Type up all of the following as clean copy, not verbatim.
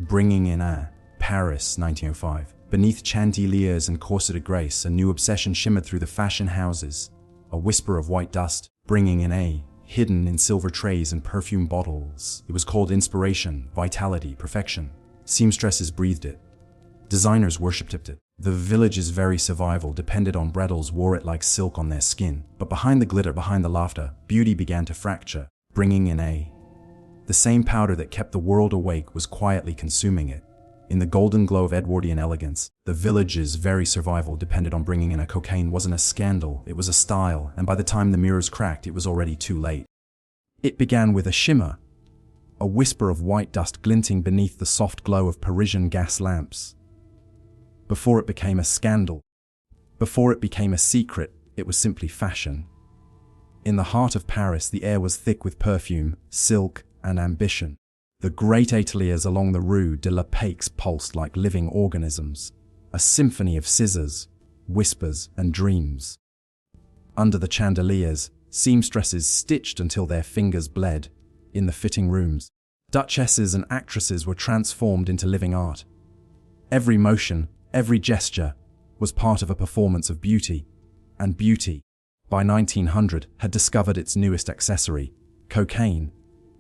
Bringing in air. Paris, 1905. Beneath chandeliers and corseted grace, a new obsession shimmered through the fashion houses. A whisper of white dust, bringing in air, hidden in silver trays and perfume bottles. It was called inspiration, vitality, perfection. Seamstresses breathed it. Designers worshipped it. The village's very survival depended on bridals wore it like silk on their skin. But behind the glitter, behind the laughter, beauty began to fracture, bringing in air. The same powder that kept the world awake was quietly consuming it. In the golden glow of Edwardian elegance, the village's very survival depended on bringing in a cocaine wasn't a scandal, it was a style, and by the time the mirrors cracked, it was already too late. It began with a shimmer, a whisper of white dust glinting beneath the soft glow of Parisian gas lamps. Before it became a scandal, before it became a secret, it was simply fashion. In the heart of Paris, the air was thick with perfume, silk, and ambition. The great ateliers along the Rue de la Paix pulsed like living organisms, a symphony of scissors, whispers, and dreams. Under the chandeliers, seamstresses stitched until their fingers bled. In the fitting rooms, duchesses and actresses were transformed into living art. Every motion, every gesture, was part of a performance of beauty, and beauty, by 1900, had discovered its newest accessory, cocaine.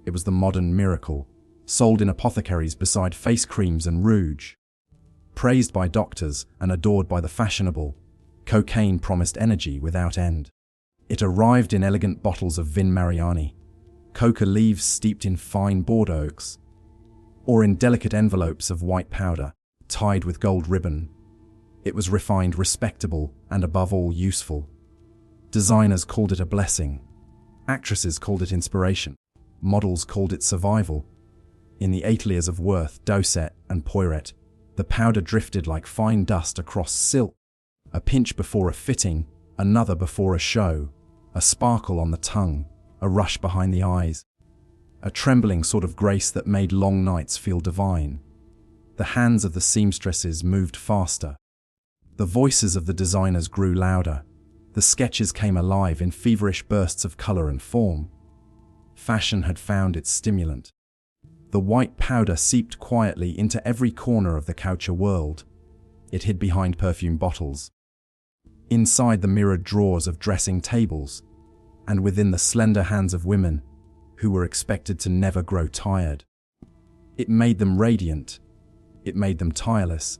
It was the modern miracle, sold in apothecaries beside face creams and rouge. Praised by doctors and adored by the fashionable, cocaine promised energy without end. It arrived in elegant bottles of Vin Mariani, coca leaves steeped in fine Bordeaux, or in delicate envelopes of white powder, tied with gold ribbon. It was refined, respectable, and above all useful. Designers called it a blessing. Actresses called it inspiration. Models called it survival. In the ateliers of Worth, Dosset, and Poiret, the powder drifted like fine dust across silk. A pinch before a fitting, another before a show, a sparkle on the tongue, a rush behind the eyes, a trembling sort of grace that made long nights feel divine. The hands of the seamstresses moved faster. The voices of the designers grew louder. The sketches came alive in feverish bursts of color and form. Fashion had found its stimulant. The white powder seeped quietly into every corner of the couture world. It hid behind perfume bottles, inside the mirrored drawers of dressing tables, and within the slender hands of women who were expected to never grow tired. It made them radiant. It made them tireless.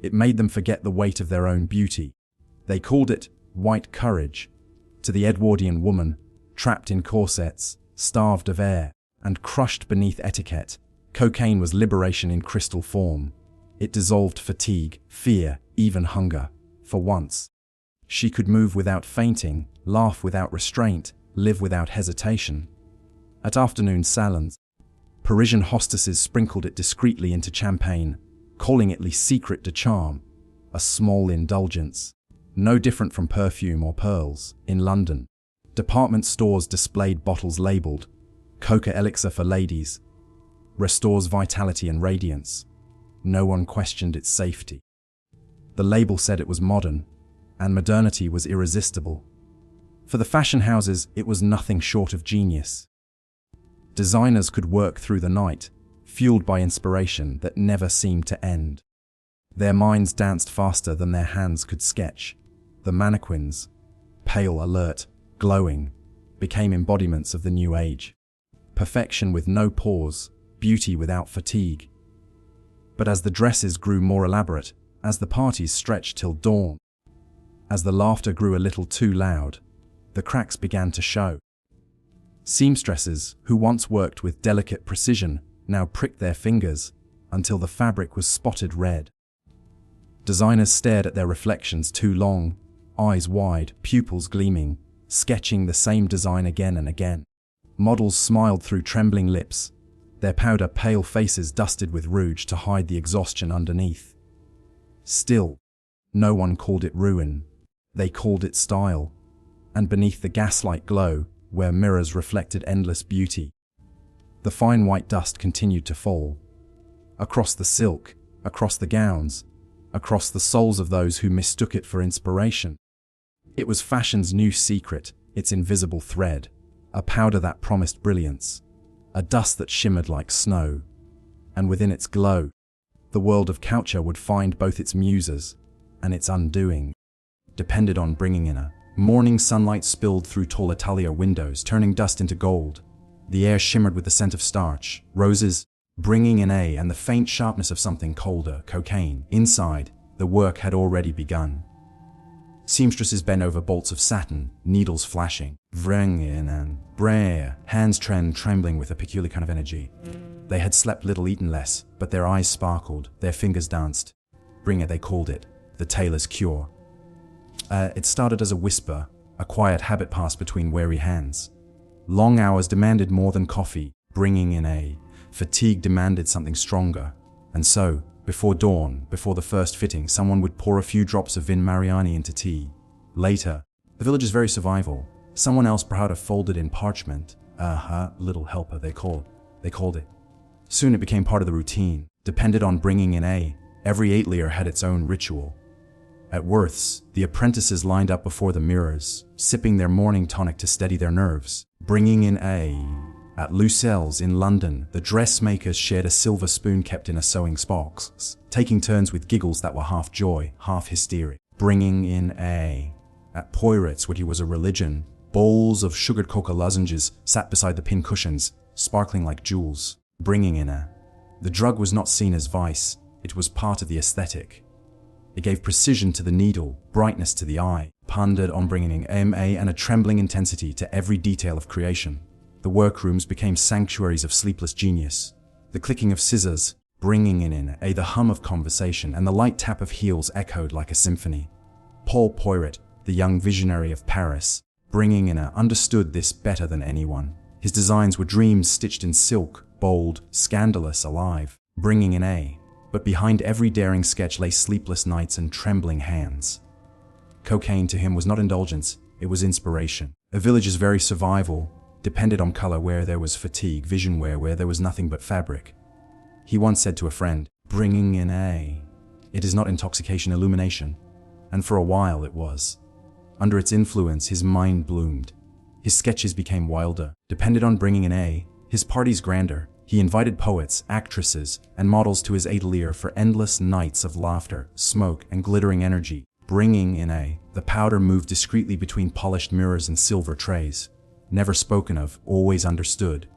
It made them forget the weight of their own beauty. They called it white courage. To the Edwardian woman, trapped in corsets, starved of air, and crushed beneath etiquette, cocaine was liberation in crystal form. It dissolved fatigue, fear, even hunger. For once, she could move without fainting, laugh without restraint, live without hesitation. At afternoon salons, Parisian hostesses sprinkled it discreetly into champagne, calling it le secret de charme, a small indulgence, no different from perfume or pearls. In London, department stores displayed bottles labeled Coca Elixir for ladies, restores vitality and radiance. No one questioned its safety. The label said it was modern, and modernity was irresistible. For the fashion houses, it was nothing short of genius. Designers could work through the night, fueled by inspiration that never seemed to end. Their minds danced faster than their hands could sketch. The mannequins, pale, alert, glowing, became embodiments of the new age. Perfection with no pause, beauty without fatigue. But as the dresses grew more elaborate, as the parties stretched till dawn, as the laughter grew a little too loud, the cracks began to show. Seamstresses, who once worked with delicate precision, now pricked their fingers until the fabric was spotted red. Designers stared at their reflections too long, eyes wide, pupils gleaming, sketching the same design again and again. Models smiled through trembling lips, their powder pale faces dusted with rouge to hide the exhaustion underneath. Still, no one called it ruin. They called it style. And beneath the gaslight glow, where mirrors reflected endless beauty, the fine white dust continued to fall. Across the silk, across the gowns, across the souls of those who mistook it for inspiration. It was fashion's new secret, its invisible thread, a powder that promised brilliance, a dust that shimmered like snow, and within its glow, the world of culture would find both its muses and its undoing. Depended on bringing in a morning sunlight spilled through tall atelier windows, turning dust into gold. The air shimmered with the scent of starch, roses, bringing in and the faint sharpness of something colder, cocaine. Inside, the work had already begun. Seamstresses bent over bolts of satin, needles flashing, vrengin and brer, hands trembling with a peculiar kind of energy. They had slept little, eaten less, but their eyes sparkled, their fingers danced. Bring it, they called it, the tailor's cure. It started as a whisper, a quiet habit passed between wary hands. Long hours demanded more than coffee, bringing in fatigue demanded something stronger. And so, before dawn, before the first fitting, someone would pour a few drops of Vin Mariani into tea. Later, the village's very survival, someone else brought a folded in parchment. Little helper, they called it. Soon it became part of the routine, depended on bringing in every atelier had its own ritual. At Worth's, the apprentices lined up before the mirrors, sipping their morning tonic to steady their nerves, bringing in At Lucelles in London, the dressmakers shared a silver spoon kept in a sewing box, taking turns with giggles that were half joy, half hysteria. Bringing in At Poiret's, which was a religion, bowls of sugared coca lozenges sat beside the pincushions, sparkling like jewels. Bringing in The drug was not seen as vice, it was part of the aesthetic. It gave precision to the needle, brightness to the eye, pondered on bringing in and a trembling intensity to every detail of creation. The workrooms became sanctuaries of sleepless genius. The clicking of scissors, bringing in the hum of conversation, and the light tap of heels echoed like a symphony. Paul Poiret, the young visionary of Paris, bringing in understood this better than anyone. His designs were dreams stitched in silk, bold, scandalous, alive, bringing in But behind every daring sketch lay sleepless nights and trembling hands. Cocaine to him was not indulgence, it was inspiration. A village's very survival depended on color where there was fatigue, vision where there was nothing but fabric. He once said to a friend, bringing in it is not intoxication, illumination. And for a while it was. Under its influence, his mind bloomed. His sketches became wilder, depended on bringing in his parties grander. He invited poets, actresses, and models to his atelier for endless nights of laughter, smoke, and glittering energy. Bringing in the powder moved discreetly between polished mirrors and silver trays. Never spoken of, always understood.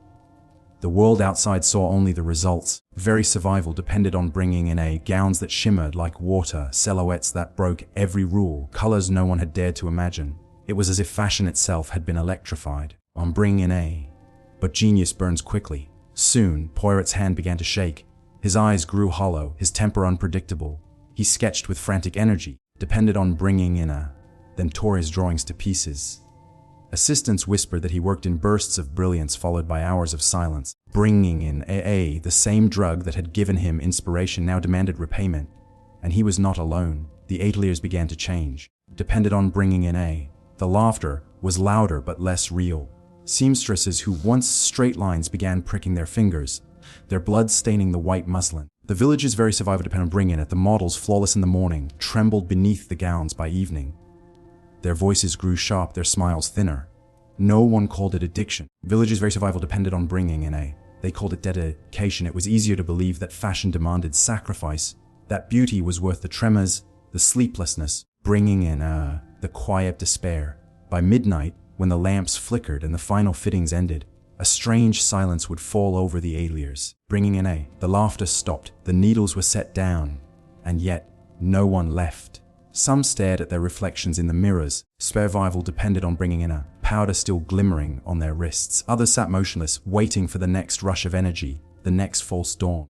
The world outside saw only the results. Very survival depended on bringing in gowns that shimmered like water, silhouettes that broke every rule, colors no one had dared to imagine. It was as if fashion itself had been electrified on bringing in But genius burns quickly. Soon, Poiret's hand began to shake. His eyes grew hollow, his temper unpredictable. He sketched with frantic energy, depended on bringing in then tore his drawings to pieces. Assistants whispered that he worked in bursts of brilliance followed by hours of silence. Bringing in the same drug that had given him inspiration now demanded repayment. And he was not alone. The ateliers began to change. Depended on bringing in the laughter was louder but less real. Seamstresses who once straight lines began pricking their fingers, their blood staining the white muslin. The village's very survival depended on bringing it. The models, flawless in the morning, trembled beneath the gowns by evening. Their voices grew sharp, their smiles thinner. No one called it addiction. Village's very survival depended on bringing in they called it dedication. It was easier to believe that fashion demanded sacrifice, that beauty was worth the tremors, the sleeplessness, bringing in the quiet despair. By midnight, when the lamps flickered and the final fittings ended, a strange silence would fall over the ateliers. Bringing in the laughter stopped, the needles were set down, and yet no one left. Some stared at their reflections in the mirrors. Survival depended on bringing in powder still glimmering on their wrists. Others sat motionless, waiting for the next rush of energy, the next false dawn.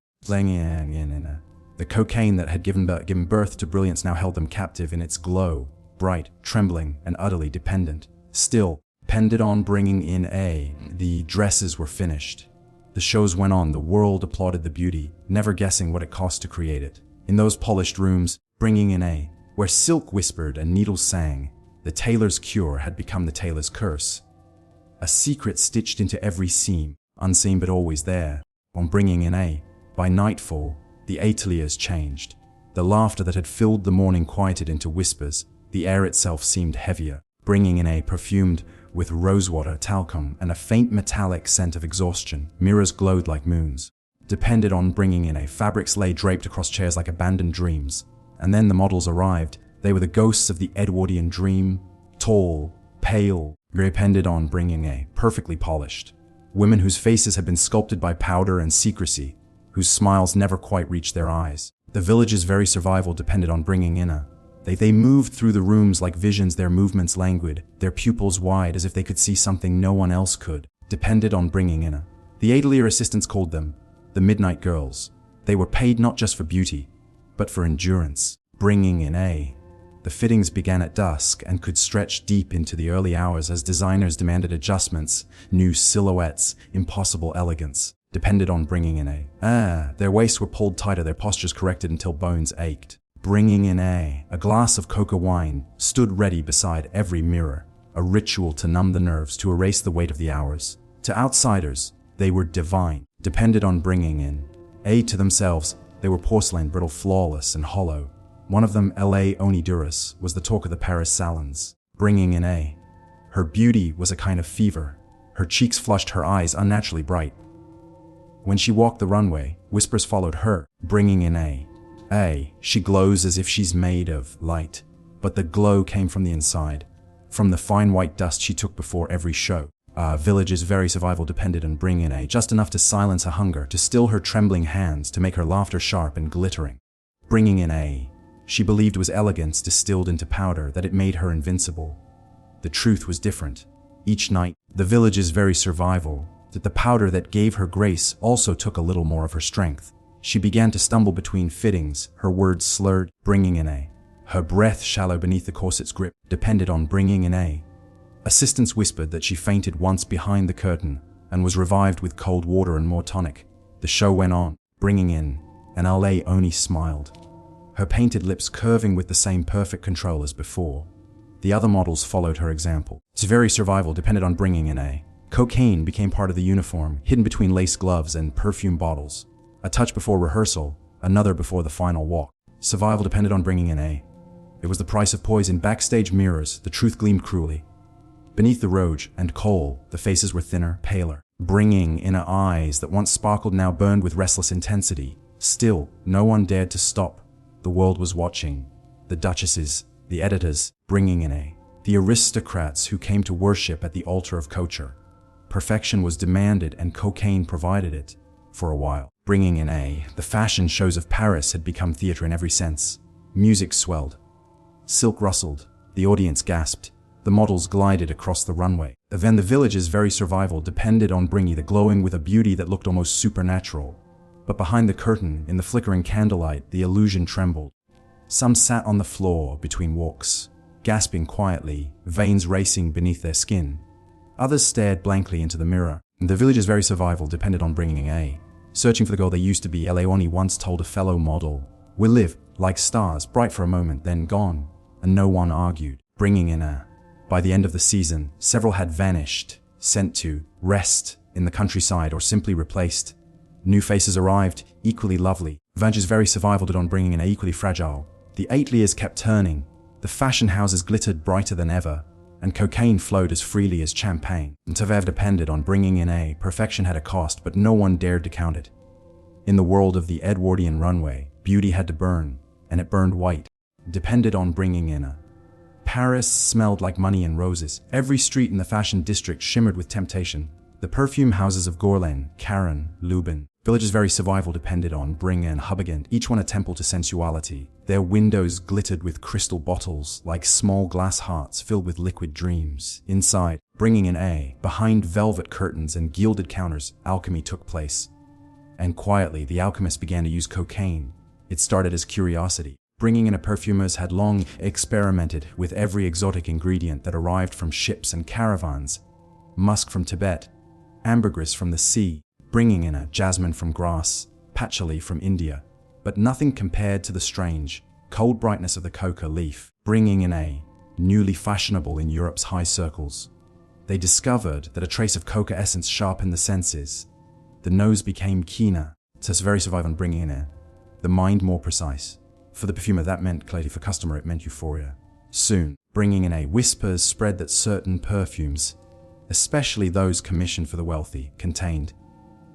The cocaine that had given birth to brilliance now held them captive in its glow, bright, trembling, and utterly dependent. Still, depended on bringing in the dresses were finished. The shows went on, the world applauded the beauty, never guessing what it cost to create it. In those polished rooms, bringing in where silk whispered and needles sang, the tailor's cure had become the tailor's curse. A secret stitched into every seam, unseen but always there. On bringing in by nightfall, the ateliers changed. The laughter that had filled the morning quieted into whispers. The air itself seemed heavier, bringing in perfumed with rosewater, talcum, and a faint metallic scent of exhaustion. Mirrors glowed like moons. depended on bringing in a. Fabrics lay draped across chairs like abandoned dreams. And then the models arrived. They were the ghosts of the Edwardian dream, tall, pale, depended on bringing a. Perfectly polished. Women whose faces had been sculpted by powder and secrecy, whose smiles never quite reached their eyes. The village's very survival depended on bringing in a. They moved through the rooms like visions, their movements languid, their pupils wide as if they could see something no one else could. Depended on bringing in a. The Atelier assistants called them the Midnight Girls. They were paid not just for beauty, but for endurance. Bringing in a. The fittings began at dusk and could stretch deep into the early hours as designers demanded adjustments, new silhouettes, impossible elegance. Depended on bringing in a. Their waists were pulled tighter, their postures corrected until bones ached. Bringing in a. A glass of coca wine stood ready beside every mirror, a ritual to numb the nerves, to erase the weight of the hours. To outsiders, they were divine. Depended on bringing in a. To themselves, they were porcelain, brittle, flawless, and hollow. One of them, L.A. Oniduras, was the talk of the Paris salons. Bringing in a. Her beauty was a kind of fever. Her cheeks flushed, her eyes unnaturally bright. When she walked the runway, whispers followed her. Bringing in a. She glows as if she's made of light. But the glow came from the inside, from the fine white dust she took before every show. Village's very survival depended on bringing in a. Just enough to silence her hunger, to still her trembling hands, to make her laughter sharp and glittering. Bringing in a. She believed was elegance distilled into powder, that it made her invincible. The truth was different. Each night, the village's very survival, that the powder that gave her grace also took a little more of her strength. She began to stumble between fittings, her words slurred. Bringing in a. Her breath shallow beneath the corset's grip, depended on bringing in a. Assistants whispered that she fainted once behind the curtain and was revived with cold water and more tonic. The show went on. Bringing in an. L.A. Oni smiled, her painted lips curving with the same perfect control as before. The other models followed her example. Its very survival depended on bringing in a. Cocaine became part of the uniform, hidden between lace gloves and perfume bottles. A touch before rehearsal, another before the final walk. Survival depended on bringing in a. It was the price of poison. Backstage mirrors, the truth gleamed cruelly. Beneath the rouge and kohl, the faces were thinner, paler. Bringing in eyes that once sparkled now burned with restless intensity. Still, no one dared to stop. The world was watching. The duchesses, the editors, bringing in a. The aristocrats who came to worship at the altar of culture. Perfection was demanded and cocaine provided it, for a while. Bringing in a. The fashion shows of Paris had become theater in every sense. Music swelled. Silk rustled. The audience gasped. The models glided across the runway. Then the village's very survival depended on bringing the glowing with a beauty that looked almost supernatural. But behind the curtain, in the flickering candlelight, the illusion trembled. Some sat on the floor between walks, gasping quietly, veins racing beneath their skin. Others stared blankly into the mirror. The village's very survival depended on bringing a. Searching for the girl they used to be, Leoni once told a fellow model, "We'll live like stars, bright for a moment, then gone." And no one argued. Bringing in a. By the end of the season, several had vanished, sent to rest in the countryside, or simply replaced. New faces arrived, equally lovely. Village's very survival did on bringing in a. Equally fragile. The ateliers kept turning. The fashion houses glittered brighter than ever, and cocaine flowed as freely as champagne. And Tavev depended on bringing in a. Perfection had a cost, but no one dared to count it. In the world of the Edwardian runway, beauty had to burn, and it burned white. Depended on bringing in a. Paris smelled like money and roses. Every street in the fashion district shimmered with temptation. The perfume houses of Gorlin, Karen, Lubin. Village's very survival depended on Bring and Hubigant, each one a temple to sensuality. Their windows glittered with crystal bottles, like small glass hearts filled with liquid dreams. Inside, bringing in a. Behind velvet curtains and gilded counters, alchemy took place. And quietly, the alchemists began to use cocaine. It started as curiosity. Bringing in a. Perfumers had long experimented with every exotic ingredient that arrived from ships and caravans. Musk from Tibet, ambergris from the sea, bringing in a. Jasmine from grass, patchouli from India. But nothing compared to the strange, cold brightness of the coca leaf. Bringing in a. Newly fashionable in Europe's high circles. They discovered that a trace of coca essence sharpened the senses. The nose became keener. To very survive on bringing in a. The mind more precise. For the perfumer, that meant clarity. For customer, it meant euphoria. Soon, bringing in a. Whispers spread that certain perfumes, especially those commissioned for the wealthy, contained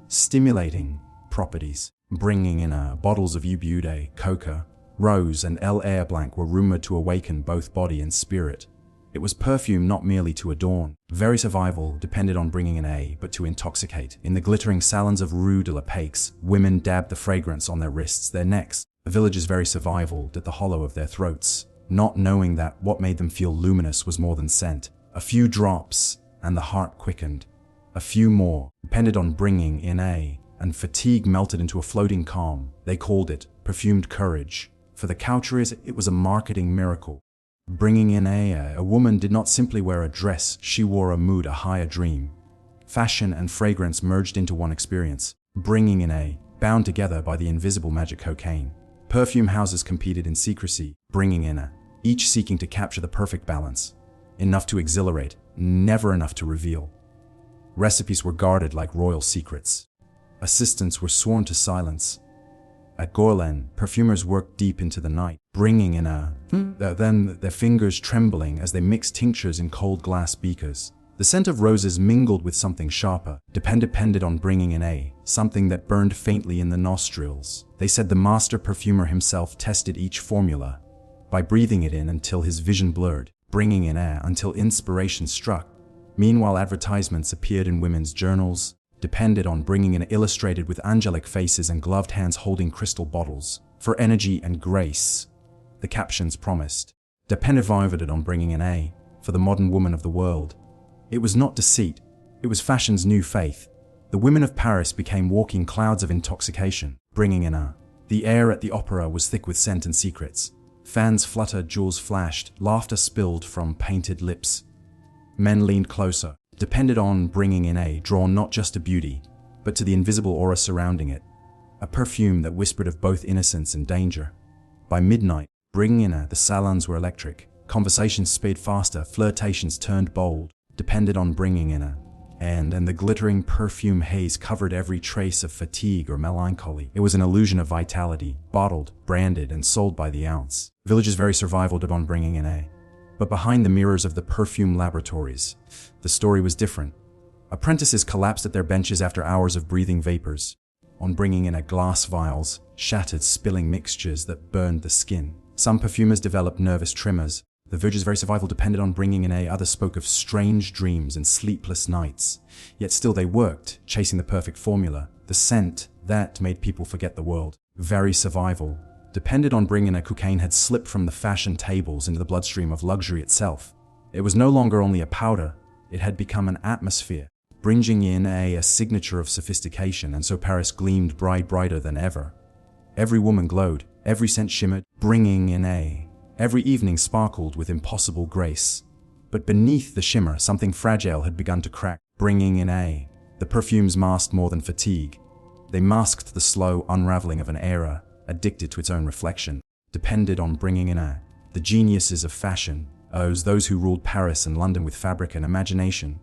stimulating, properties. Bringing in bottles of Ubude, coca, rose, and El Air Blanc were rumored to awaken both body and spirit. It was perfume not merely to adorn. Very survival depended on bringing in but to intoxicate. In the glittering salons of Rue de la Paix, women dabbed the fragrance on their wrists, their necks. The village's very survival at the hollow of their throats, not knowing that what made them feel luminous was more than scent. A few drops, and the heart quickened. A few more depended on bringing in and fatigue melted into a floating calm. They called it perfumed courage. For the Couturiers, it was a marketing miracle. Bringing in a woman did not simply wear a dress, she wore a mood, a higher dream. Fashion and fragrance merged into one experience. Bringing in bound together by the invisible magic cocaine. Perfume houses competed in secrecy, bringing in each seeking to capture the perfect balance. Enough to exhilarate, never enough to reveal. Recipes were guarded like royal secrets. Assistants were sworn to silence. At Gorlan, perfumers worked deep into the night, bringing in then their fingers trembling as they mixed tinctures in cold glass beakers. The scent of roses mingled with something sharper, depended on bringing in something that burned faintly in the nostrils. They said the master perfumer himself tested each formula by breathing it in until his vision blurred, bringing in until inspiration struck. Meanwhile, advertisements appeared in women's journals, depended on bringing in illustrated with angelic faces and gloved hands holding crystal bottles. For energy and grace, the captions promised. Depended on bringing in for the modern woman of the world. It was not deceit, it was fashion's new faith. The women of Paris became walking clouds of intoxication, bringing in The air at the opera was thick with scent and secrets. Fans fluttered, jewels flashed, laughter spilled from painted lips. Men leaned closer, depended on bringing in drawn not just to beauty, but to the invisible aura surrounding it. A perfume that whispered of both innocence and danger. By midnight, bringing in the salons were electric. Conversations sped faster, flirtations turned bold. Depended on bringing in and the glittering perfume haze covered every trace of fatigue or melancholy. It was an illusion of vitality, bottled, branded, and sold by the ounce. Village's very survival depended on bringing in But behind the mirrors of the perfume laboratories, the story was different. Apprentices collapsed at their benches after hours of breathing vapors, on bringing in glass vials, shattered, spilling mixtures that burned the skin. Some perfumers developed nervous tremors. The Village's very survival depended on bringing in Others spoke of strange dreams and sleepless nights. Yet still they worked, chasing the perfect formula, the scent that made people forget the world. Very survival depended on bringing cocaine had slipped from the fashion tables into the bloodstream of luxury itself. It was no longer only a powder, it had become an atmosphere, bringing in a signature of sophistication, and so Paris gleamed brighter than ever. Every woman glowed, every scent shimmered, bringing in every evening sparkled with impossible grace. But beneath the shimmer, something fragile had begun to crack, bringing in the perfumes masked more than fatigue. They masked the slow unraveling of an era, addicted to its own reflection. Depended on bringing in the geniuses of fashion, those who ruled Paris and London with fabric and imagination,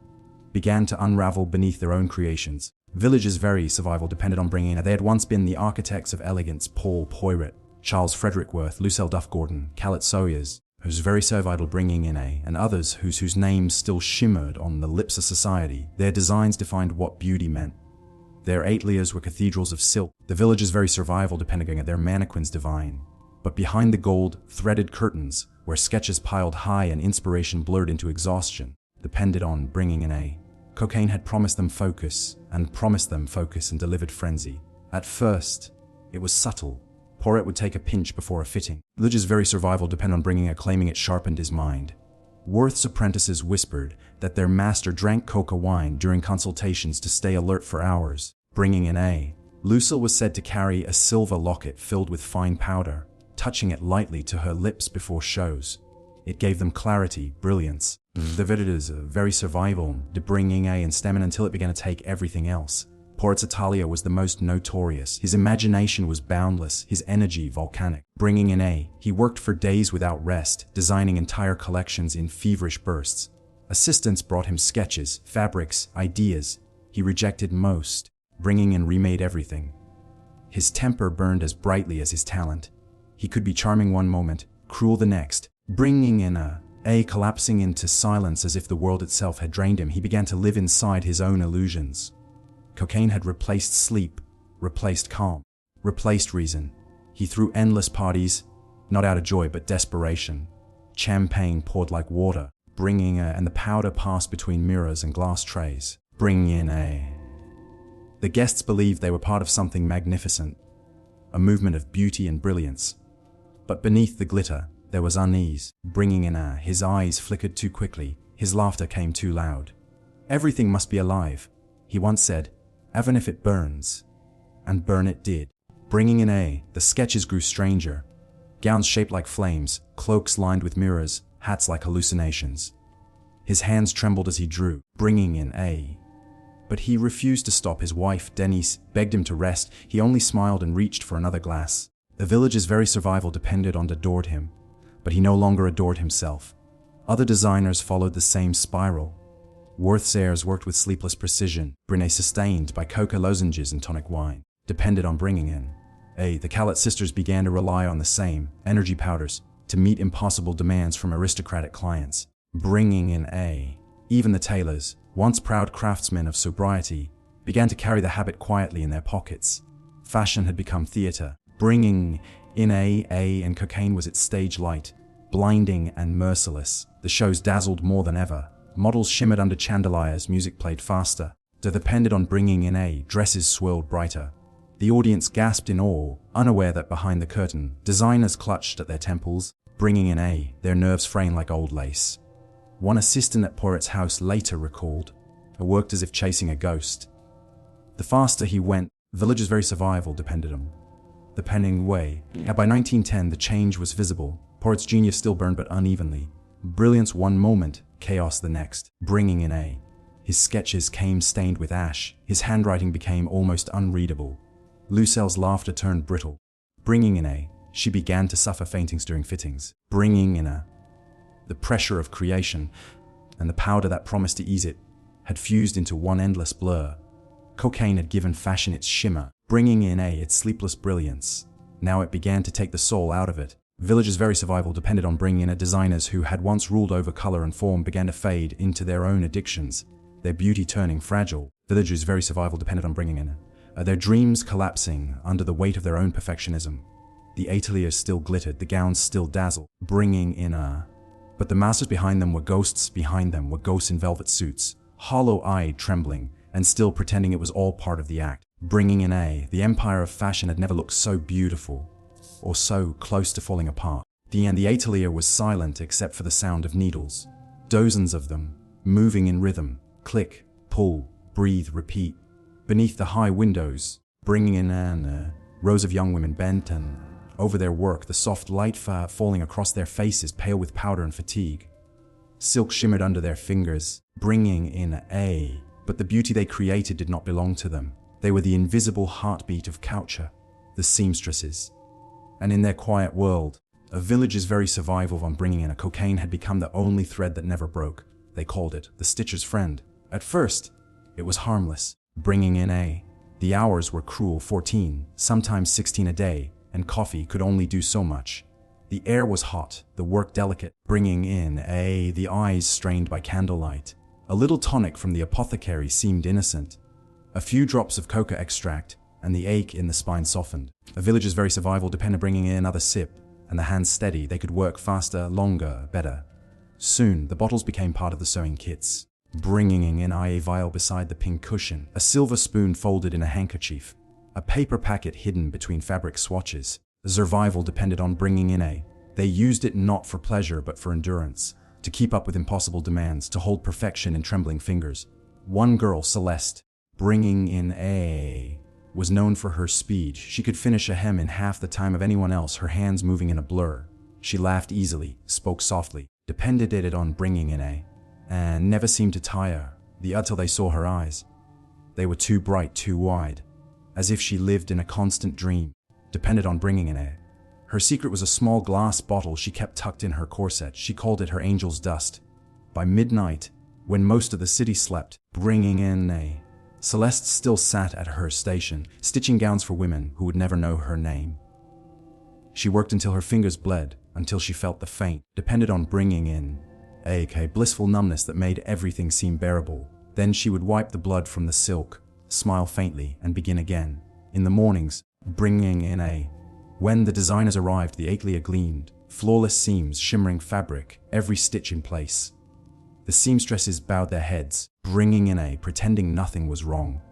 began to unravel beneath their own creations. Village's very survival depended on bringing in They had once been the architects of elegance, Paul Poiret, Charles Frederick Worth, Lucille Duff Gordon, Callet Sawyers, whose very survival bringing in and others whose names still shimmered on the lips of society. Their designs defined what beauty meant. Their ateliers were cathedrals of silk. The Village's very survival depended on their mannequins divine. But behind the gold, threaded curtains, where sketches piled high and inspiration blurred into exhaustion, depended on bringing in Cocaine had promised them focus and delivered frenzy. At first, it was subtle. Poiret would take a pinch before a fitting. Village's very survival depended on bringing claiming it sharpened his mind. Worth's apprentices whispered that their master drank coca wine during consultations to stay alert for hours. Bringing in Lucille was said to carry a silver locket filled with fine powder, touching it lightly to her lips before shows. It gave them clarity, brilliance. The Village's very survival de bringing and stamina until it began to take everything else. Poiret's Italia was the most notorious. His imagination was boundless, his energy volcanic. Bringing in he worked for days without rest, designing entire collections in feverish bursts. Assistants brought him sketches, fabrics, ideas. He rejected most. Bringing in remade everything. His temper burned as brightly as his talent. He could be charming one moment, cruel the next. Bringing in collapsing into silence as if the world itself had drained him, he began to live inside his own illusions. Cocaine had replaced sleep, replaced calm, replaced reason. He threw endless parties, not out of joy but desperation. Champagne poured like water, and the powder passed between mirrors and glass trays, bringing in a... The guests believed they were part of something magnificent, a movement of beauty and brilliance. But beneath the glitter, there was unease, bringing in a... His eyes flickered too quickly, his laughter came too loud. Everything must be alive, he once said, even if it burns. And burn it did. Bringing in a... The sketches grew stranger. Gowns shaped like flames, cloaks lined with mirrors, hats like hallucinations. His hands trembled as he drew, bringing in a... But he refused to stop. His wife, Denise, begged him to rest. He only smiled and reached for another glass. The village's very survival depended on adored him, but he no longer adored himself. Other designers followed the same spiral. Worth's heirs worked with sleepless precision. Brene, sustained by coca lozenges and tonic wine, depended on bringing in a... The Calat sisters began to rely on the same energy powders to meet impossible demands from aristocratic clients, bringing in a... Even the tailors, once proud craftsmen of sobriety, began to carry the habit quietly in their pockets. Fashion had become theater, bringing in and cocaine was its stage light, blinding and merciless. The shows dazzled more than ever. Models shimmered under chandeliers, music played faster. They depended on bringing in a... Dresses swirled brighter. The audience gasped in awe, unaware that behind the curtain, designers clutched at their temples, bringing in a... Their nerves fraying like old lace. One assistant at Poret's house later recalled, "It worked as if chasing a ghost. The faster he went, the village's very survival depended on the penning way." And by 1910, the change was visible. Poret's genius still burned but unevenly. Brilliance one moment, chaos the next, bringing in a... His sketches came stained with ash. His handwriting became almost unreadable. Lucelle's laughter turned brittle, bringing in a... She began to suffer faintings during fittings, bringing in a... The pressure of creation, and the powder that promised to ease it, had fused into one endless blur. Cocaine had given fashion its shimmer, bringing in a... Its sleepless brilliance. Now it began to take the soul out of it. Village's very survival depended on bringing in a... Designers who had once ruled over color and form began to fade into their own addictions, their beauty turning fragile. Village's very survival depended on bringing in their dreams collapsing under the weight of their own perfectionism. The ateliers still glittered, the gowns still dazzled, bringing in a... But the masters behind them were ghosts in velvet suits, hollow-eyed, trembling, and still pretending it was all part of the act, bringing in a... The empire of fashion had never looked so beautiful, or so close to falling apart. The atelier was silent except for the sound of needles, dozens of them, moving in rhythm, click, pull, breathe, repeat. Beneath the high windows, bringing in rows of young women bent and over their work, the soft light falling across their faces, pale with powder and fatigue. Silk shimmered under their fingers, bringing in a... But the beauty they created did not belong to them. They were the invisible heartbeat of culture, the seamstresses. And in their quiet world, a village's very survival on bringing in a... Cocaine had become the only thread that never broke. They called it the stitcher's friend. At first, it was harmless, bringing in a... The hours were cruel, 14, sometimes 16 a day, and coffee could only do so much. The air was hot, the work delicate, bringing in a... The eyes strained by candlelight. A little tonic from the apothecary seemed innocent. A few drops of coca extract, and the ache in the spine softened. A village's very survival depended on bringing in another sip, and the hands steady. They could work faster, longer, better. Soon, the bottles became part of the sewing kits, bringing in a vial beside the pink cushion, a silver spoon folded in a handkerchief, a paper packet hidden between fabric swatches. Survival depended on bringing in a... They used it not for pleasure but for endurance, to keep up with impossible demands, to hold perfection in trembling fingers. One girl, Celeste, bringing in a... was known for her speed. She could finish a hem in half the time of anyone else, her hands moving in a blur. She laughed easily, spoke softly, depended it on bringing in a... and never seemed to tire, until they saw her eyes. They were too bright, too wide, as if she lived in a constant dream, depended on bringing in a... Her secret was a small glass bottle she kept tucked in her corset. She called it her angel's dust. By midnight, when most of the city slept, bringing in a... Celeste still sat at her station, stitching gowns for women who would never know her name. She worked until her fingers bled, until she felt the faint, depended on bringing in a blissful numbness that made everything seem bearable. Then she would wipe the blood from the silk, smile faintly, and begin again. In the mornings, bringing in a. When the designers arrived, the atelier gleamed, flawless seams, shimmering fabric, every stitch in place. The seamstresses bowed their heads, bringing in a, pretending nothing was wrong.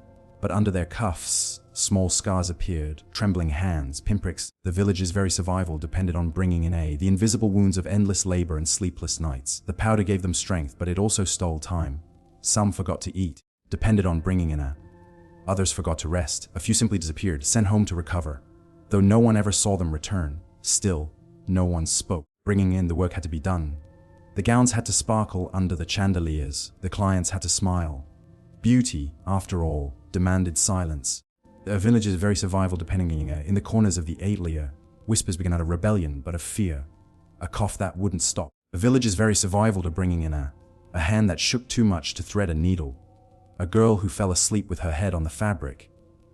But under their cuffs, small scars appeared, trembling hands, pinpricks. The village's very survival depended on bringing in a, the invisible wounds of endless labor and sleepless nights. The powder gave them strength, but it also stole time. Some forgot to eat, depended on bringing in a. Others forgot to rest. A few simply disappeared, sent home to recover. Though no one ever saw them return, still, no one spoke. Bringing in, the work had to be done. The gowns had to sparkle under the chandeliers. The clients had to smile. Beauty, after all, demanded silence. The village's very survival depending in the corners of the atelier. Whispers began out of rebellion, but of fear. A cough that wouldn't stop. The village's very survival to bringing in a hand that shook too much to thread a needle. A girl who fell asleep with her head on the fabric,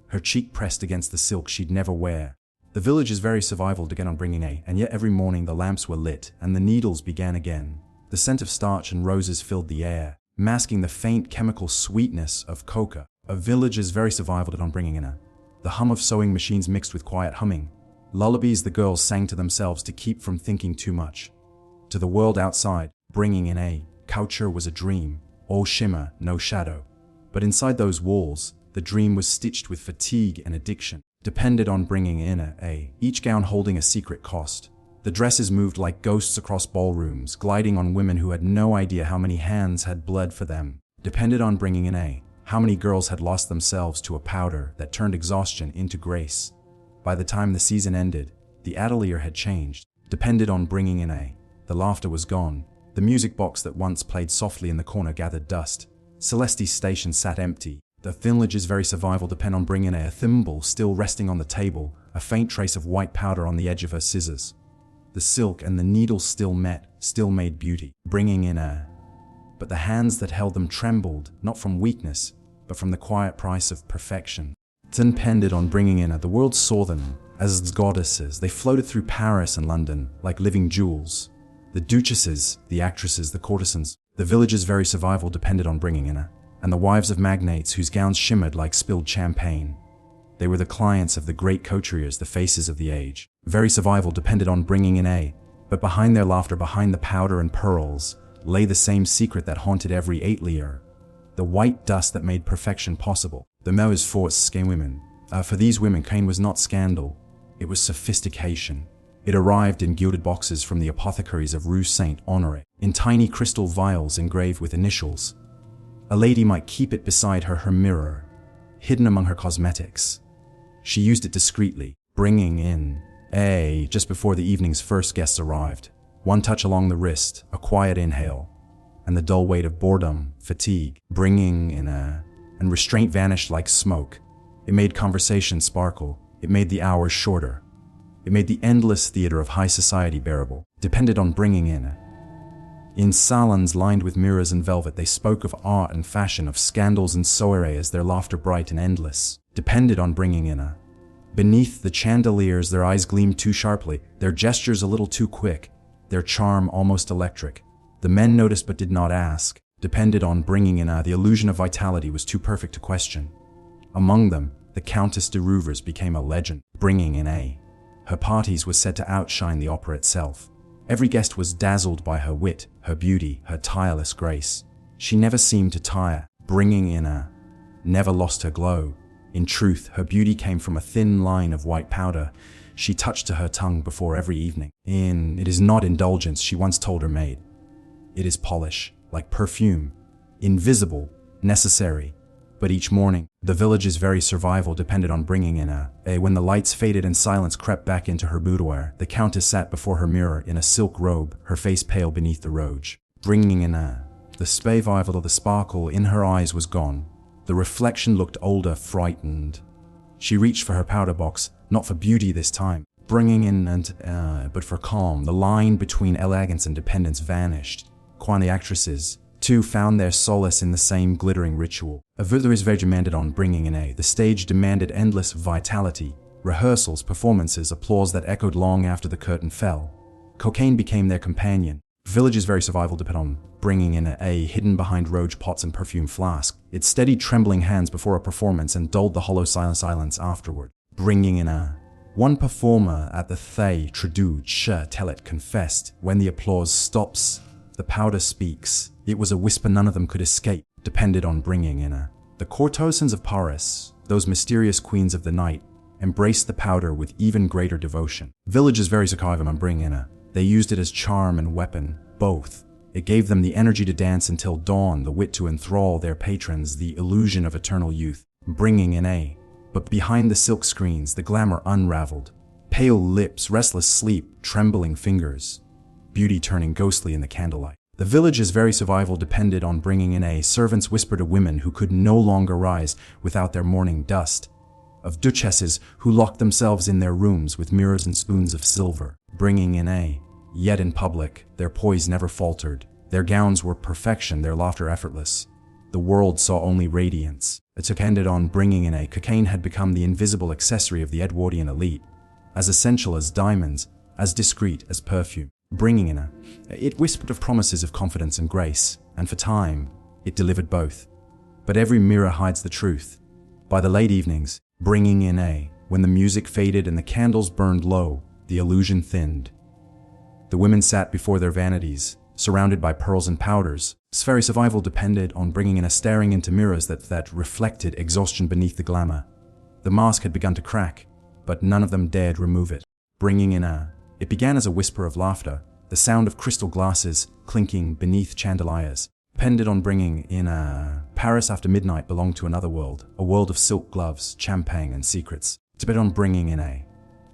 her cheek pressed against the silk she'd never wear. The village's very survival began on bringing a, and yet every morning the lamps were lit and the needles began again. The scent of starch and roses filled the air, masking the faint chemical sweetness of coca. A village's very survival on bringing in a. The hum of sewing machines mixed with quiet humming. Lullabies the girls sang to themselves to keep from thinking too much. To the world outside, bringing in a. Culture was a dream, all shimmer, no shadow. But inside those walls, the dream was stitched with fatigue and addiction. Depended on bringing in a, each gown holding a secret cost. The dresses moved like ghosts across ballrooms, gliding on women who had no idea how many hands had bled for them. Depended on bringing in a, how many girls had lost themselves to a powder that turned exhaustion into grace. By the time the season ended, the atelier had changed. Depended on bringing in a, the laughter was gone. The music box that once played softly in the corner gathered dust. Celeste's station sat empty. The village's very survival depended on bringing a thimble still resting on the table, a faint trace of white powder on the edge of her scissors. The silk and the needles still met, still made beauty, bringing in a. But the hands that held them trembled, not from weakness, but from the quiet price of perfection. Depended on bringing in a. The world saw them as goddesses. They floated through Paris and London like living jewels. The duchesses, the actresses, the courtesans. The village's very survival depended on bringing in a. And the wives of magnates whose gowns shimmered like spilled champagne. They were the clients of the great couturiers, the faces of the age. Very survival depended on bringing in a. But behind their laughter, behind the powder and pearls, lay the same secret that haunted every atelier. The white dust that made perfection possible. The Meuse force came women. For these women, Cain was not scandal. It was sophistication. It arrived in gilded boxes from the apothecaries of Rue Saint-Honoré, in tiny crystal vials engraved with initials. A lady might keep it beside her mirror, hidden among her cosmetics. She used it discreetly, bringing in a just before the evening's first guests arrived. One touch along the wrist, a quiet inhale, and the dull weight of boredom, fatigue, bringing in a. And restraint vanished like smoke. It made conversation sparkle. It made the hours shorter. It made the endless theater of high society bearable. Depended on bringing in a. In salons lined with mirrors and velvet, they spoke of art and fashion, of scandals and soirees, their laughter bright and endless. Depended on bringing in a. Beneath the chandeliers, their eyes gleamed too sharply, their gestures a little too quick, their charm almost electric. The men noticed but did not ask. Depended on bringing in a. The illusion of vitality was too perfect to question. Among them, the Countess de Rouvres became a legend, bringing in a. Her parties were said to outshine the opera itself. Every guest was dazzled by her wit, her beauty, her tireless grace. She never seemed to tire, bringing in a. Never lost her glow. In truth, her beauty came from a thin line of white powder she touched to her tongue before every evening. It is not indulgence, she once told her maid. It is polish, like perfume, invisible, necessary. But each morning, the village's very survival depended on bringing in a. When the lights faded and silence crept back into her boudoir, the Countess sat before her mirror in a silk robe, her face pale beneath the rouge, bringing in a. The survival of the sparkle in her eyes was gone. The reflection looked older, frightened. She reached for her powder box, not for beauty this time, bringing in but for calm. The line between elegance and dependence vanished. The actresses, too, found their solace in the same glittering ritual. A village demanded on bringing in a. The stage demanded endless vitality. Rehearsals, performances, applause that echoed long after the curtain fell. Cocaine became their companion. Village's very survival depended on bringing in a. Hidden behind roge pots and perfume flasks. It steadied trembling hands before a performance and dulled the hollow silence afterward. bringing in a. One performer at the Thay Traduj Telet confessed, when the applause stops, the powder speaks. It was a whisper none of them could escape, depended on bringing in a. The courtesans of Paris, those mysterious queens of the night, embraced the powder with even greater devotion. Villages very survivum and bring in a. They used it as charm and weapon, both. It gave them the energy to dance until dawn, the wit to enthrall their patrons, the illusion of eternal youth, bringing in a. But behind the silk screens, the glamour unraveled. Pale lips, restless sleep, trembling fingers. Beauty turning ghostly in the candlelight. The village's very survival depended on bringing in a. Servants whispered to women who could no longer rise without their morning dust. Of duchesses who locked themselves in their rooms with mirrors and spoons of silver, bringing in a. Yet in public, their poise never faltered. Their gowns were perfection, their laughter effortless. The world saw only radiance. It depended on bringing in a. Cocaine had become the invisible accessory of the Edwardian elite, as essential as diamonds, as discreet as perfume. Bringing in a. It whispered of promises of confidence and grace, and for time, it delivered both. But every mirror hides the truth. By the late evenings, bringing in a. When the music faded and the candles burned low, the illusion thinned. The women sat before their vanities, surrounded by pearls and powders. Very survival depended on bringing in a. Staring into mirrors that reflected exhaustion beneath the glamour. The mask had begun to crack, but none of them dared remove it. Bringing in a. It began as a whisper of laughter, the sound of crystal glasses clinking beneath chandeliers. Depended on bringing in a. Paris after midnight belonged to another world, a world of silk gloves, champagne, and secrets. Depended on bringing in a.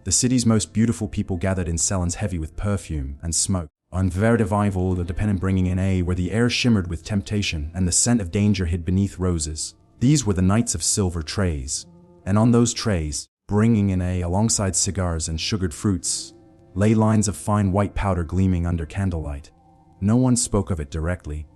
The city's most beautiful people gathered in salons heavy with perfume and smoke. On Verdivival, the dependent bringing in a. Where the air shimmered with temptation and the scent of danger hid beneath roses. These were the nights of silver trays. And on those trays, bringing in a. Alongside cigars and sugared fruits, lay lines of fine white powder gleaming under candlelight. No one spoke of it directly.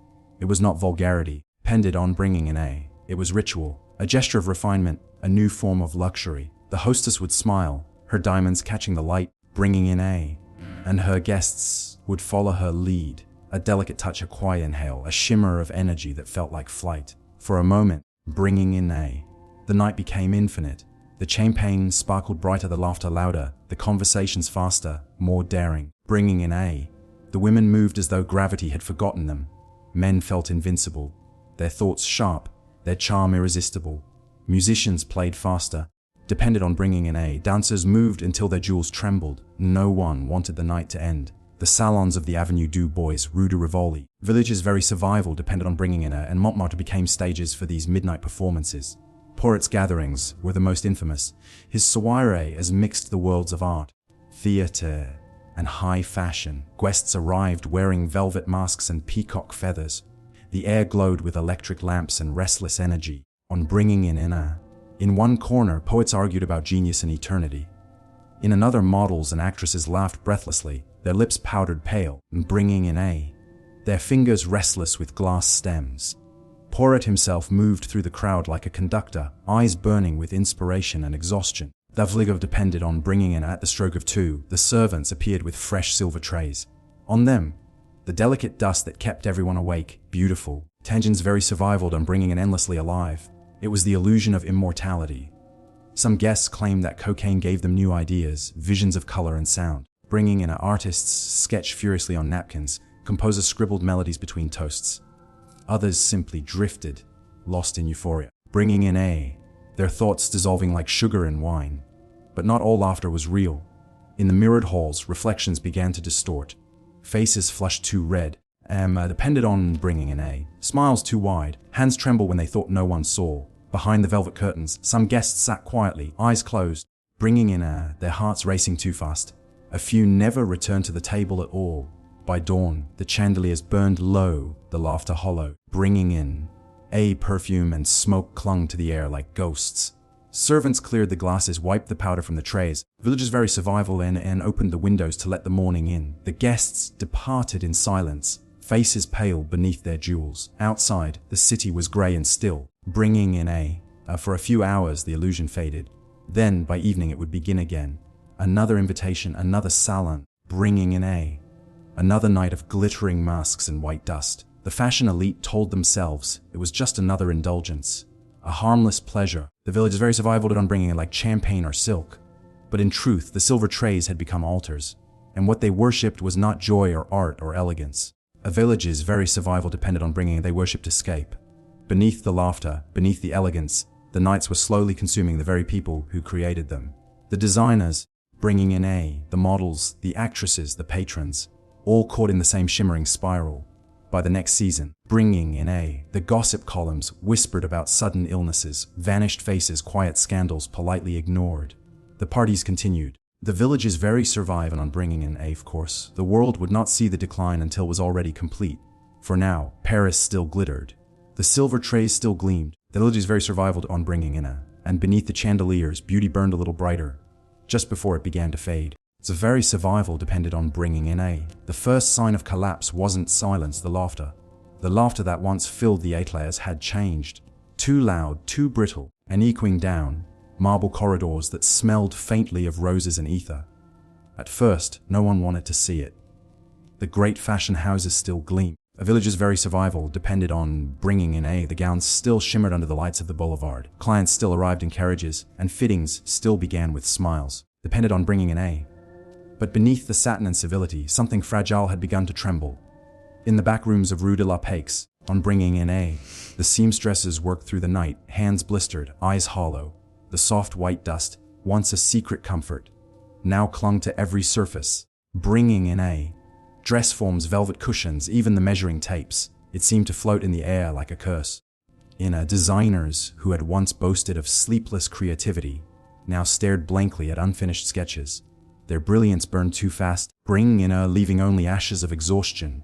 It was not vulgarity, depended on bringing in a. It was ritual, a gesture of refinement, a new form of luxury. The hostess would smile, her diamonds catching the light, bringing in a. And her guests would follow her lead, a delicate touch, a quiet inhale, a shimmer of energy that felt like flight. For a moment, bringing in a. The night became infinite. The champagne sparkled brighter, the laughter louder, the conversations faster, more daring. Bringing in a. The women moved as though gravity had forgotten them. Men felt invincible, their thoughts sharp, their charm irresistible. Musicians played faster, depended on bringing in a. Dancers moved until their jewels trembled. No one wanted the night to end. The salons of the Avenue du Bois, Rue de Rivoli, village's very survival depended on bringing in a. And Montmartre became stages for these midnight performances. Poret's gatherings were the most infamous. His soirée as mixed the worlds of art, theatre, and high fashion. Guests arrived wearing velvet masks and peacock feathers. The air glowed with electric lamps and restless energy. On bringing in a. In one corner, poets argued about genius and eternity. In another, models and actresses laughed breathlessly, their lips powdered pale, and bringing in a. Their fingers restless with glass stems. Poret himself moved through the crowd like a conductor, eyes burning with inspiration and exhaustion. The Vligov depended on bringing in at the stroke of two. The servants appeared with fresh silver trays. On them, the delicate dust that kept everyone awake, beautiful. Tangen's very survival on bringing in endlessly alive. It was the illusion of immortality. Some guests claimed that cocaine gave them new ideas, visions of color and sound. Bringing in artists sketched furiously on napkins, composers scribbled melodies between toasts. Others simply drifted, lost in euphoria. Bringing in a. Their thoughts dissolving like sugar in wine. But not all laughter was real. In the mirrored halls, reflections began to distort. Faces flushed too red. Depended on bringing in a. Smiles too wide. Hands trembled when they thought no one saw. Behind the velvet curtains, some guests sat quietly, eyes closed, bringing in a. Their hearts racing too fast. A few never returned to the table at all. By dawn, the chandeliers burned low, the laughter hollow, bringing in a. Perfume and smoke clung to the air like ghosts. Servants cleared the glasses, wiped the powder from the trays. Villagers' very survival and opened the windows to let the morning in. The guests departed in silence, faces pale beneath their jewels. Outside, the city was grey and still, bringing in a. For a few hours, the illusion faded. Then, by evening, it would begin again. Another invitation, another salon, bringing in a. Another night of glittering masks and white dust. The fashion elite told themselves it was just another indulgence, a harmless pleasure. The village's very survival depended on bringing in like champagne or silk. But in truth, the silver trays had become altars, and what they worshipped was not joy or art or elegance. A village's very survival depended on bringing in, they worshipped escape. Beneath the laughter, beneath the elegance, the nights were slowly consuming the very people who created them. The designers, bringing in the models, the actresses, the patrons, all caught in the same shimmering spiral. By the next season, bringing in the gossip columns whispered about sudden illnesses, vanished faces, quiet scandals politely ignored. The parties continued. The village's very survival on bringing in of course, the world would not see the decline until it was already complete. For now, Paris still glittered. The silver trays still gleamed. The village's very survival on bringing in and beneath the chandeliers, beauty burned a little brighter, just before it began to fade. Its very survival depended on bringing in The first sign of collapse wasn't silence, the laughter. The laughter that once filled the eight layers had changed. Too loud, too brittle, and echoing down marble corridors that smelled faintly of roses and ether. At first, no one wanted to see it. The great fashion houses still gleamed. A village's very survival depended on bringing in The gowns still shimmered under the lights of the boulevard. Clients still arrived in carriages, and fittings still began with smiles. Depended on bringing in But beneath the satin and civility, something fragile had begun to tremble. In the back rooms of Rue de la Paix, on bringing in the seamstresses worked through the night, hands blistered, eyes hollow. The soft white dust, once a secret comfort, now clung to every surface. Bringing in dress forms, velvet cushions, even the measuring tapes. It seemed to float in the air like a curse. Designers who had once boasted of sleepless creativity now stared blankly at unfinished sketches. Their brilliance burned too fast, bringing in leaving only ashes of exhaustion.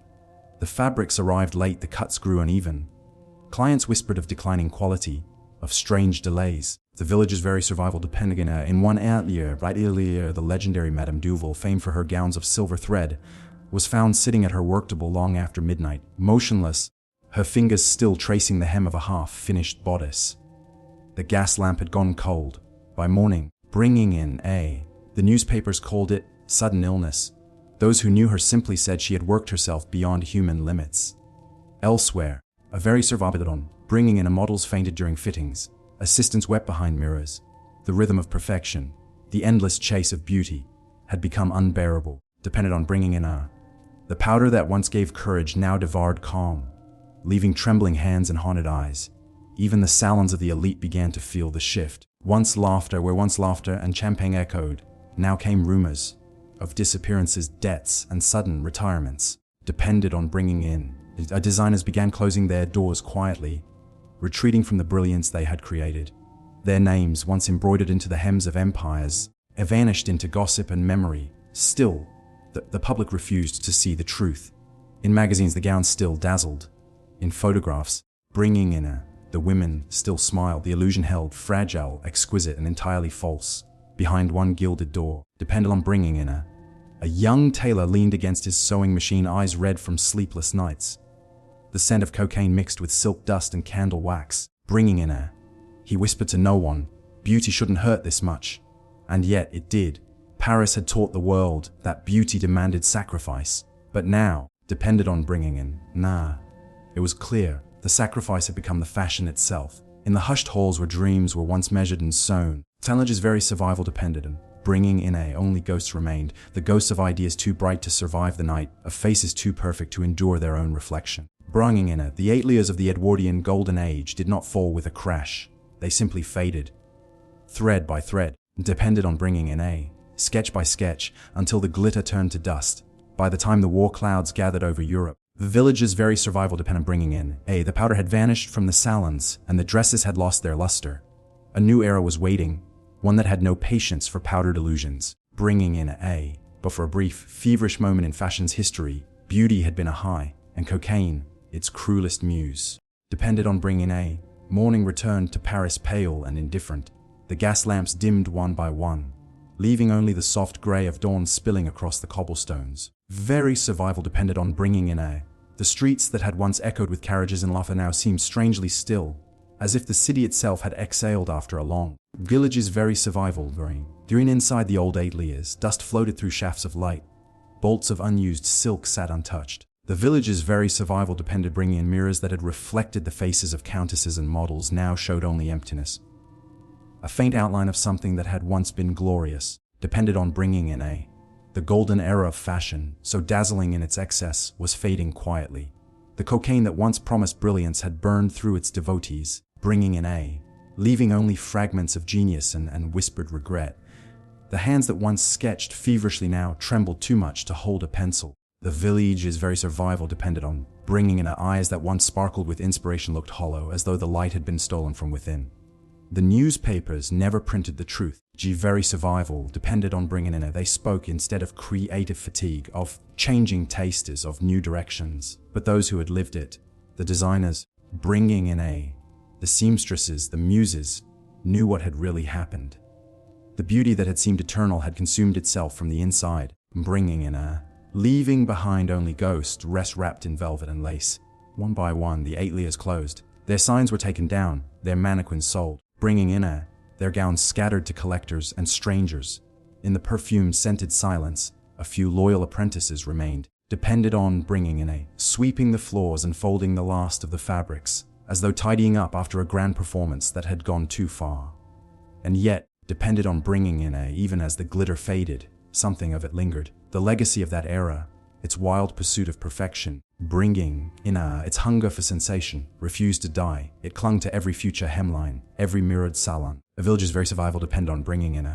The fabrics arrived late, the cuts grew uneven. Clients whispered of declining quality, of strange delays. The village's very survival depended in one atelier, the legendary Madame Duval, famed for her gowns of silver thread, was found sitting at her work table long after midnight, motionless, her fingers still tracing the hem of a half-finished bodice. The gas lamp had gone cold. By morning, bringing in the newspapers called it sudden illness. Those who knew her simply said she had worked herself beyond human limits. Elsewhere, a very survival bringing in models fainted during fittings. Assistants wept behind mirrors. The rhythm of perfection, the endless chase of beauty, had become unbearable. Depended on bringing in the powder that once gave courage now devoured calm, leaving trembling hands and haunted eyes. Even the salons of the elite began to feel the shift. Where once laughter and champagne echoed, now came rumors of disappearances, debts, and sudden retirements. Depended on bringing in. Designers began closing their doors quietly, retreating from the brilliance they had created. Their names, once embroidered into the hems of empires, vanished into gossip and memory. Still, the public refused to see the truth. In magazines, the gowns still dazzled. In photographs, bringing in the women still smiled. The illusion held fragile, exquisite, and entirely false. Behind one gilded door, depended on bringing in a young tailor leaned against his sewing machine, eyes red from sleepless nights. The scent of cocaine mixed with silk dust and candle wax. Bringing in he whispered to no one, beauty shouldn't hurt this much. And yet it did. Paris had taught the world that beauty demanded sacrifice. But now, depended on bringing in it was clear, the sacrifice had become the fashion itself. In the hushed halls where dreams were once measured and sewn, Tallinger's very survival depended on bringing in only ghosts remained, the ghosts of ideas too bright to survive the night, of faces too perfect to endure their own reflection. Bringing in the 8 layers of the Edwardian Golden Age did not fall with a crash. They simply faded, thread by thread, depended on bringing in sketch by sketch, until the glitter turned to dust. By the time the war clouds gathered over Europe, the village's very survival depended on bringing in the powder had vanished from the salons, and the dresses had lost their luster. A new era was waiting, one that had no patience for powdered illusions. Bringing in but for a brief, feverish moment in fashion's history, beauty had been a high, and cocaine, its cruelest muse. Depended on bringing morning returned to Paris pale and indifferent. The gas lamps dimmed one by one, leaving only the soft gray of dawn spilling across the cobblestones. Very survival depended on bringing in the streets that had once echoed with carriages and laughter now seemed strangely still, as if the city itself had exhaled after a long village's very survival. During inside the old ateliers, dust floated through shafts of light. Bolts of unused silk sat untouched. The village's very survival depended bringing in mirrors that had reflected the faces of countesses and models now showed only emptiness. A faint outline of something that had once been glorious depended on bringing in a. The golden era of fashion, so dazzling in its excess, was fading quietly. The cocaine that once promised brilliance had burned through its devotees, bringing in a. Leaving only fragments of genius and whispered regret. The hands that once sketched feverishly now trembled too much to hold a pencil. The village's very survival depended on bringing in eyes that once sparkled with inspiration looked hollow, as though the light had been stolen from within. The newspapers never printed the truth. Very survival depended on bringing in. They spoke instead of creative fatigue, of changing tastes, of new directions. But those who had lived it, the designers, bringing in the seamstresses, the muses, knew what had really happened. The beauty that had seemed eternal had consumed itself from the inside, bringing in leaving behind only ghosts wrapped in velvet and lace. One by one, the ateliers closed. Their signs were taken down, their mannequins sold, bringing in their gowns scattered to collectors and strangers. In the perfume-scented silence, a few loyal apprentices remained, depended on bringing in sweeping the floors and folding the last of the fabrics, as though tidying up after a grand performance that had gone too far. And yet, depended on bringing in even as the glitter faded, something of it lingered. The legacy of that era, its wild pursuit of perfection, bringing in its hunger for sensation, refused to die. It clung to every future hemline, every mirrored salon. A village's very survival depended on bringing in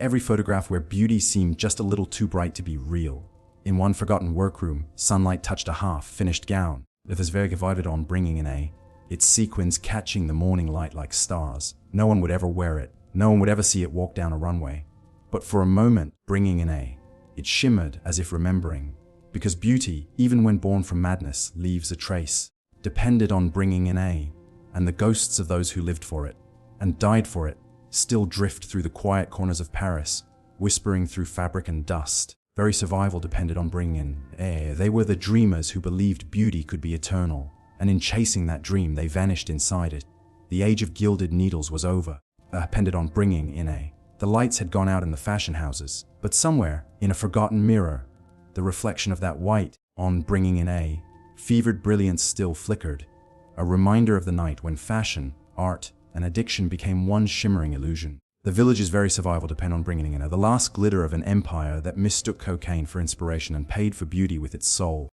every photograph where beauty seemed just a little too bright to be real. In one forgotten workroom, sunlight touched a half-finished gown. It was very divided on bringing in its sequins catching the morning light like stars. No one would ever wear it. No one would ever see it walk down a runway. But for a moment, bringing in it shimmered as if remembering. Because beauty, even when born from madness, leaves a trace, depended on bringing in and the ghosts of those who lived for it, and died for it, still drift through the quiet corners of Paris, whispering through fabric and dust. Very survival depended on bringing in They were the dreamers who believed beauty could be eternal, and in chasing that dream they vanished inside it. The age of gilded needles was over, depended on bringing in The lights had gone out in the fashion houses, but somewhere, in a forgotten mirror, the reflection of that white, on bringing in fevered brilliance still flickered, a reminder of the night when fashion, art, and addiction became one shimmering illusion. The village's very survival depended on bringing in the last glitter of an empire that mistook cocaine for inspiration and paid for beauty with its soul.